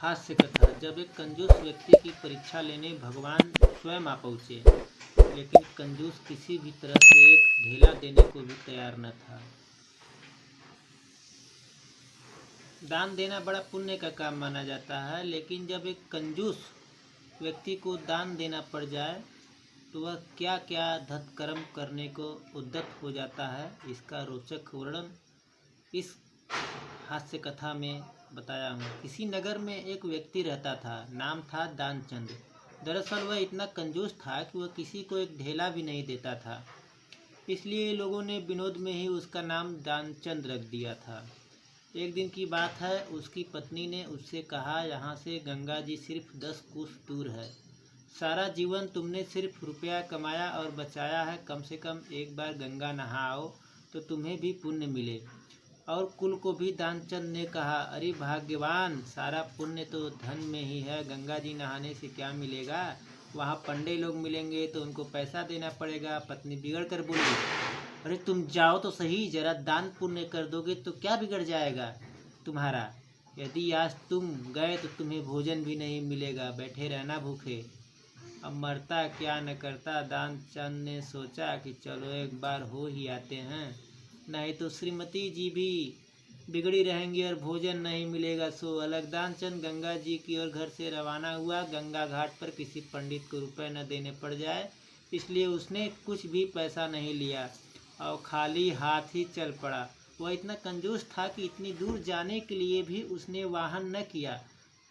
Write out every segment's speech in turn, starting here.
हास्य कथा। जब एक कंजूस व्यक्ति की परीक्षा लेने भगवान स्वयं आ पहुँचे, लेकिन कंजूस किसी भी तरह से एक ढेला देने को भी तैयार न था। दान देना बड़ा पुण्य का काम माना जाता है, लेकिन जब एक कंजूस व्यक्ति को दान देना पड़ जाए तो वह क्या क्या धर्म करने को उद्यत हो जाता है, इसका रोचक वर्णन इस हास्य कथा में बताया हूँ। किसी नगर में एक व्यक्ति रहता था, नाम था दानचंद। दरअसल वह इतना कंजूस था कि वह किसी को एक ढेला भी नहीं देता था, इसलिए लोगों ने विनोद में ही उसका नाम दानचंद रख दिया था। एक दिन की बात है, उसकी पत्नी ने उससे कहा, यहाँ से गंगा जी सिर्फ 10 कोस दूर है। सारा जीवन तुमने सिर्फ रुपया कमाया और बचाया है, कम से कम एक बार गंगा नहाओ तो तुम्हें भी पुण्य मिले। और कुल को भी दानचंद ने कहा, अरे भाग्यवान, सारा पुण्य तो धन में ही है, गंगा जी नहाने से क्या मिलेगा, वहाँ पंडे लोग मिलेंगे तो उनको पैसा देना पड़ेगा। पत्नी बिगड़ कर बोली, अरे तुम जाओ तो सही, जरा दान पुण्य कर दोगे तो क्या बिगड़ जाएगा तुम्हारा। यदि आज तुम गए तो तुम्हें भोजन भी नहीं मिलेगा, बैठे रहना भूखे। अब मरता क्या न करता। दानचंद ने सोचा कि चलो एक बार हो ही आते हैं, नहीं तो श्रीमती जी भी बिगड़ी रहेंगी और भोजन नहीं मिलेगा। सो अलग दानचंद गंगा जी की ओर घर से रवाना हुआ। गंगा घाट पर किसी पंडित को रुपए न देने पड़ जाए, इसलिए उसने कुछ भी पैसा नहीं लिया और खाली हाथ ही चल पड़ा। वह इतना कंजूस था कि इतनी दूर जाने के लिए भी उसने वाहन न किया,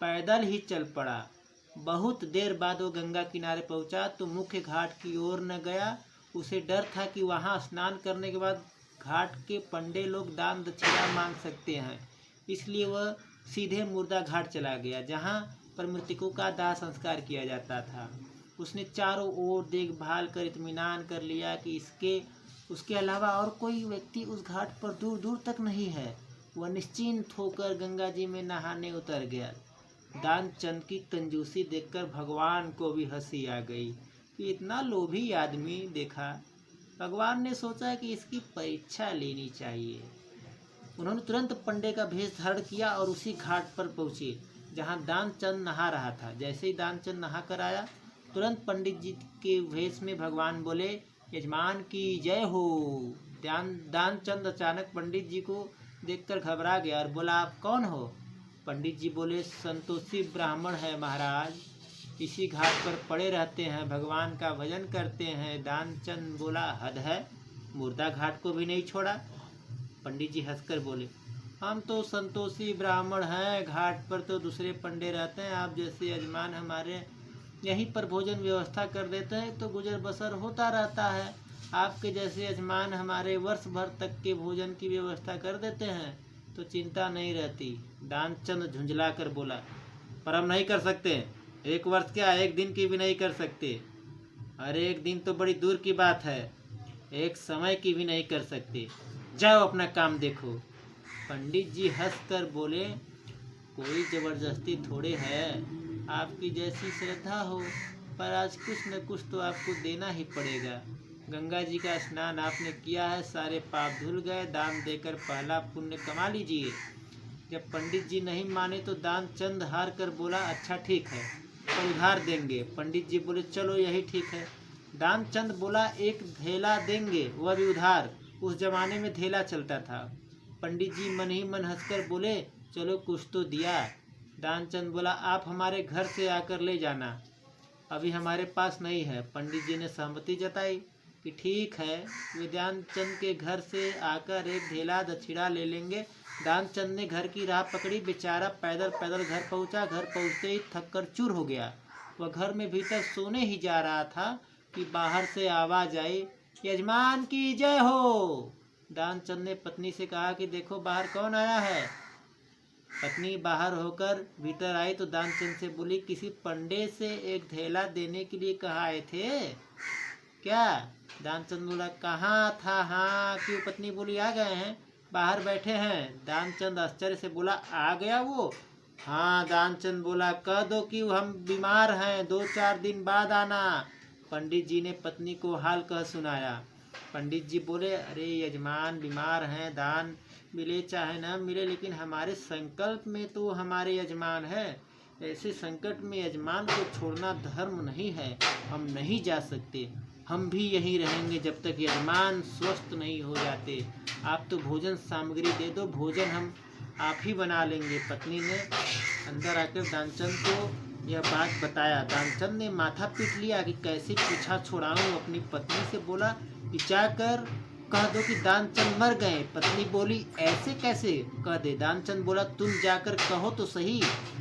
पैदल ही चल पड़ा। बहुत देर बाद वो गंगा किनारे पहुंचा तो मुख्य घाट की ओर न गया। उसे डर था कि वहां स्नान करने के बाद घाट के पंडे लोग दान दक्षिणा मांग सकते हैं, इसलिए वह सीधे मुर्दा घाट चला गया, जहां पर मृतकों का दाह संस्कार किया जाता था। उसने चारों ओर देखभाल कर इत्मीनान कर लिया कि उसके अलावा और कोई व्यक्ति उस घाट पर दूर दूर तक नहीं है। वह निश्चिंत होकर गंगा जी में नहाने उतर गया। दानचंद की कंजूसी देखकर भगवान को भी हंसी आ गई कि इतना लोभी आदमी देखा। भगवान ने सोचा कि इसकी परीक्षा लेनी चाहिए। उन्होंने तुरंत पंडे का भेष धारण किया और उसी घाट पर पहुंचे जहां दानचंद नहा रहा था। जैसे ही दानचंद नहा कर आया, तुरंत पंडित जी के भेष में भगवान बोले, यजमान की जय हो। दानचंद अचानक पंडित जी को देखकर घबरा गया और बोला, आप कौन हो। पंडित जी बोले, संतोषी ब्राह्मण है महाराज, इसी घाट पर पड़े रहते हैं, भगवान का भजन करते हैं। दानचंद बोला, हद है, मुर्दा घाट को भी नहीं छोड़ा। पंडित जी हंसकर बोले, हम तो संतोषी ब्राह्मण हैं, घाट पर तो दूसरे पंडे रहते हैं, आप जैसे यजमान हमारे यहीं पर भोजन व्यवस्था कर देते हैं तो गुजर बसर होता रहता है। आपके जैसे यजमान हमारे वर्ष भर तक के भोजन की व्यवस्था कर देते हैं तो चिंता नहीं रहती। दानचंद झुंझला कर बोला, पर हम नहीं कर सकते, एक वर्ष क्या, एक दिन की भी नहीं कर सकते। अरे एक दिन तो बड़ी दूर की बात है, एक समय की भी नहीं कर सकते, जाओ अपना काम देखो। पंडित जी हंसकर बोले, कोई जबरदस्ती थोड़े है, आपकी जैसी श्रद्धा हो, पर आज कुछ न कुछ तो आपको देना ही पड़ेगा। गंगा जी का स्नान आपने किया है, सारे पाप धुल गए, दान देकर पहला पुण्य कमा लीजिए। जब पंडित जी नहीं माने तो दानचंद हार कर बोला, अच्छा ठीक है, पर उधार देंगे। पंडित जी बोले, चलो यही ठीक है। दानचंद बोला, एक धेला देंगे, वह भी उधार। उस जमाने में धेला चलता था। पंडित जी मन ही मन हंसकर बोले, चलो कुछ तो दिया। दानचंद बोला, आप हमारे घर से आकर ले जाना, अभी हमारे पास नहीं है। पंडित जी ने सहमति जताई कि ठीक है, वे दानचंद के घर से आकर एक ढेला दक्षिणा ले लेंगे। दानचंद ने घर की राह पकड़ी, बेचारा पैदल पैदल घर पहुंचा। घर पहुंचते ही थक कर चूर हो गया। वह घर में भीतर सोने ही जा रहा था कि बाहर से आवाज आई, यजमान की जय हो। दानचंद ने पत्नी से कहा कि देखो बाहर कौन आया है। पत्नी बाहर होकर भीतर आई तो दानचंद से बोली, किसी पंडे से एक धेला देने के लिए कहा आए थे क्या। दानचंद बोला, कहाँ था, हाँ क्यों। पत्नी बोली, आ गए हैं, बाहर बैठे हैं। दानचंद आश्चर्य से बोला, आ गया वो। हाँ। दानचंद बोला, कह दो कि हम बीमार हैं, 2-4 दिन बाद आना। पंडित जी ने पत्नी को हाल कह सुनाया। पंडित जी बोले, अरे यजमान बीमार हैं, दान मिले चाहे न मिले, लेकिन हमारे संकल्प में तो हमारे यजमान है, ऐसे संकट में यजमान को छोड़ना धर्म नहीं है। हम नहीं जा सकते, हम भी यहीं रहेंगे जब तक यजमान स्वस्थ नहीं हो जाते। आप तो भोजन सामग्री दे दो, भोजन हम आप ही बना लेंगे। पत्नी ने अंदर आकर दानचंद को यह बात बताया। दानचंद ने माथा पीट लिया कि कैसे पीछा छुड़ाऊं। अपनी पत्नी से बोला कि जाकर कह दो कि दानचंद मर गए। पत्नी बोली ऐसे कैसे कह दे। दानचंद बोला तुम जाकर कहो तो सही,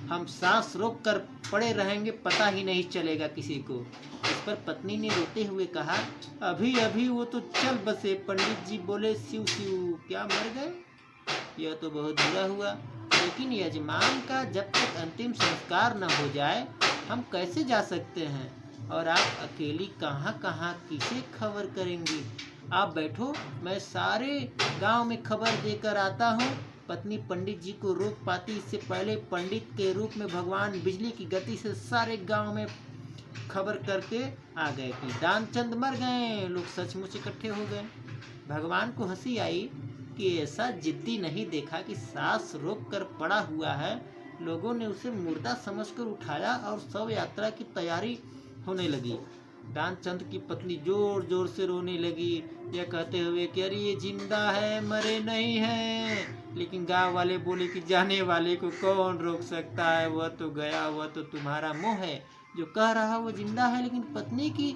हम सांस रोक कर पड़े रहेंगे, पता ही नहीं चलेगा किसी को। इस पर पत्नी ने रोते हुए कहा अभी अभी वो तो चल बसे। पंडित जी बोले शिव शिव, क्या मर गए? यह तो बहुत बुरा हुआ, लेकिन यजमान का जब तक अंतिम संस्कार न हो जाए हम कैसे जा सकते हैं? और आप अकेली कहाँ कहाँ किसे खबर करेंगी? आप बैठो, मैं सारे गांव में खबर देकर आता हूँ। पत्नी पंडित जी को रोक पाती इससे पहले पंडित के रूप में भगवान बिजली की गति से सारे गांव में खबर करके आ गए कि दानचंद मर गए। लोग सचमुच इकट्ठे हो गए। भगवान को हंसी आई कि ऐसा जिद्दी नहीं देखा कि सांस रोक कर पड़ा हुआ है। लोगों ने उसे मुर्दा समझकर उठाया और शव यात्रा की तैयारी होने लगी। दानचंद की पत्नी जोर जोर से रोने लगी, यह कहते हुए कि अरे ये जिंदा है, मरे नहीं है। लेकिन गांव वाले बोले कि जाने वाले को कौन रोक सकता है, वह तो गया, वह तो तुम्हारा मुंह है जो कह रहा वो जिंदा है। लेकिन पत्नी की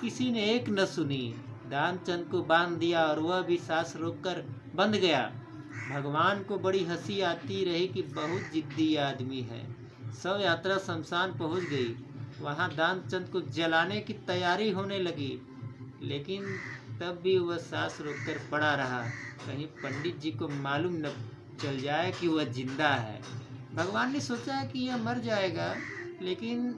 किसी ने एक न सुनी। दानचंद को बांध दिया और वह भी सांस रोककर बंध गया। भगवान को बड़ी हंसी आती रही कि बहुत जिद्दी आदमी है। शव यात्रा शमशान पहुंच गई। वहां दानचंद को जलाने की तैयारी होने लगी, लेकिन तब भी वह सांस रोककर पड़ा रहा, कहीं पंडित जी को मालूम न चल जाए कि वह जिंदा है। भगवान ने सोचा कि यह मर जाएगा, लेकिन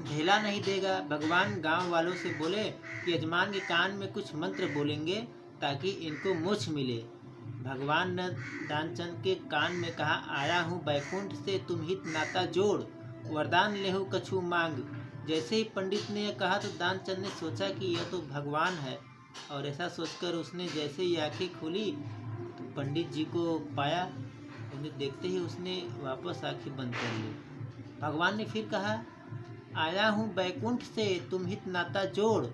ढेला नहीं देगा। भगवान गांव वालों से बोले कि यजमान के कान में कुछ मंत्र बोलेंगे ताकि इनको मोक्ष मिले। भगवान ने दानचंद के कान में कहा आया हूँ बैकुंठ से, तुम हित नाता जोड़, वरदान लेहु कछु मांग। जैसे ही पंडित ने यह कहा तो दानचंद ने सोचा कि यह तो भगवान है, और ऐसा सोचकर उसने जैसे ही आंखें खोली तो पंडित जी को पाया। उन्हें देखते ही उसने वापस आंखें बंद कर ली। भगवान ने फिर कहा आया हूँ बैकुंठ से, तुम हित नाता जोड़,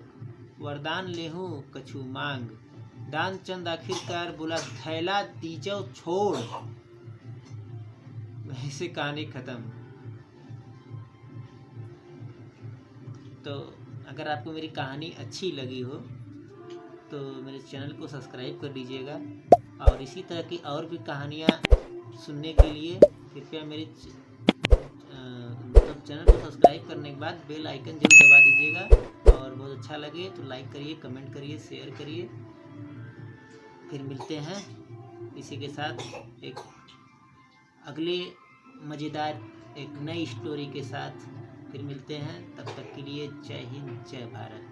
वरदान लेहु कछु मांग। दानचंद आखिरकार बोला थैला दीजो छोड़। वैसे कहानी खत्म। तो अगर आपको मेरी कहानी अच्छी लगी हो तो मेरे चैनल को सब्सक्राइब कर दीजिएगा, और इसी तरह की और भी कहानियाँ सुनने के लिए कृपया मेरे चैनल को सब्सक्राइब करने के बाद बेल आइकन जरूर दबा दीजिएगा। और बहुत अच्छा लगे तो लाइक करिए, कमेंट करिए, शेयर करिए। फिर मिलते हैं इसी के साथ एक अगले मज़ेदार एक नई स्टोरी के साथ फिर मिलते हैं। तब तक के लिए जय हिंद, जय भारत।